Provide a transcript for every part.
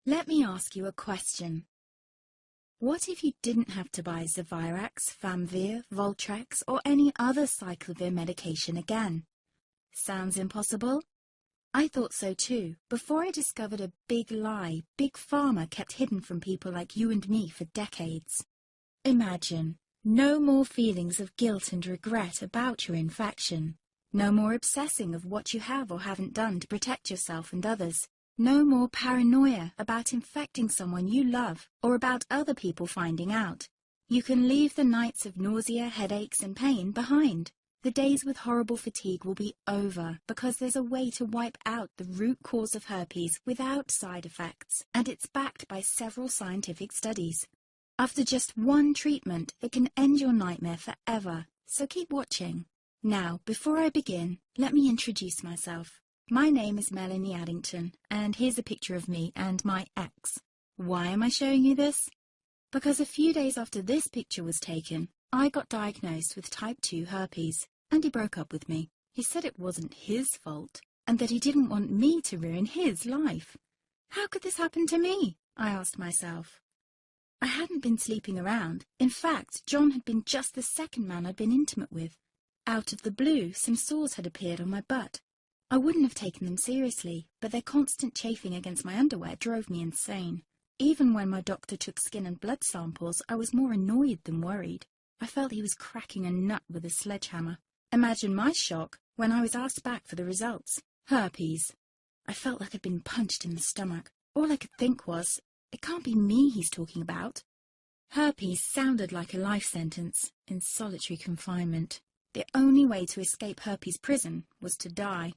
Let me ask you a question. What if you didn't have to buy Zevirax, Famvir, Voltrex, or any other cyclovir medication again? Sounds impossible? I thought so too, before I discovered a big lie Big Pharma kept hidden from people like you and me for decades. Imagine, no more feelings of guilt and regret about your infection. No more obsessing of what you have or haven't done to protect yourself and others. No more paranoia about infecting someone you love or about other people finding out. You can leave the nights of nausea, headaches and pain behind. The days with horrible fatigue will be over because there's a way to wipe out the root cause of herpes without side effects, and it's backed by several scientific studies. After just one treatment, it can end your nightmare forever, so keep watching. Now, before I begin, let me introduce myself. My name is Melanie Addington, and here's a picture of me and my ex. Why am I showing you this? Because a few days after this picture was taken, I got diagnosed with type 2 herpes, and he broke up with me. He said it wasn't his fault, and that he didn't want me to ruin his life. How could this happen to me? I asked myself. I hadn't been sleeping around. In fact, John had been just the second man I'd been intimate with. Out of the blue, some sores had appeared on my butt. I wouldn't have taken them seriously, but their constant chafing against my underwear drove me insane. Even when my doctor took skin and blood samples, I was more annoyed than worried. I felt he was cracking a nut with a sledgehammer. Imagine my shock when I was asked back for the results. Herpes. I felt like I'd been punched in the stomach. All I could think was, it can't be me he's talking about. Herpes sounded like a life sentence in solitary confinement. The only way to escape herpes prison was to die.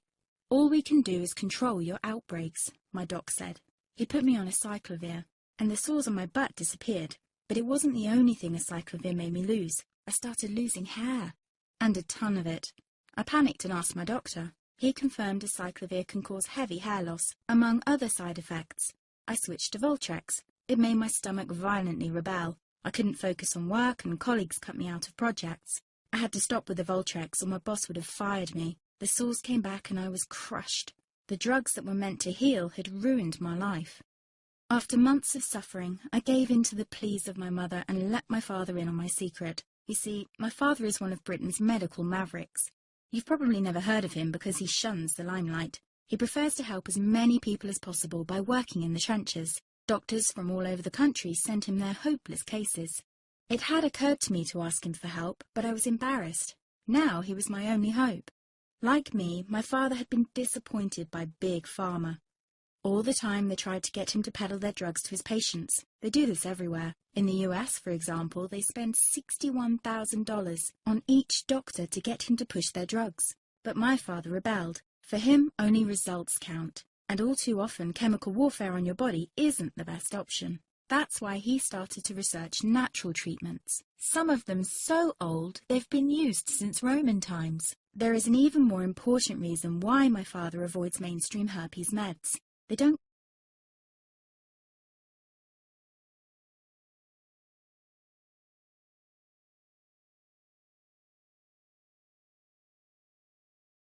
All we can do is control your outbreaks, my doc said. He put me on a cyclovir, and the sores on my butt disappeared. But it wasn't the only thing a cyclovir made me lose. I started losing hair, and a ton of it. I panicked and asked my doctor. He confirmed a cyclovir can cause heavy hair loss, among other side effects. I switched to Voltrex. It made my stomach violently rebel. I couldn't focus on work, and colleagues cut me out of projects. I had to stop with the Voltrex, or my boss would have fired me. The sores came back and I was crushed. The drugs that were meant to heal had ruined my life. After months of suffering, I gave in to the pleas of my mother and let my father in on my secret. You see, my father is one of Britain's medical mavericks. You've probably never heard of him because he shuns the limelight. He prefers to help as many people as possible by working in the trenches. Doctors from all over the country sent him their hopeless cases. It had occurred to me to ask him for help, but I was embarrassed. Now he was my only hope. Like me, my father had been disappointed by Big Pharma. All the time they tried to get him to peddle their drugs to his patients. They do this everywhere. In the US, for example, they spend $61,000 on each doctor to get him to push their drugs. But my father rebelled. For him, only results count. And all too often, chemical warfare on your body isn't the best option. That's why he started to research natural treatments. Some of them so old, they've been used since Roman times. There is an even more important reason why my father avoids mainstream herpes meds. They don't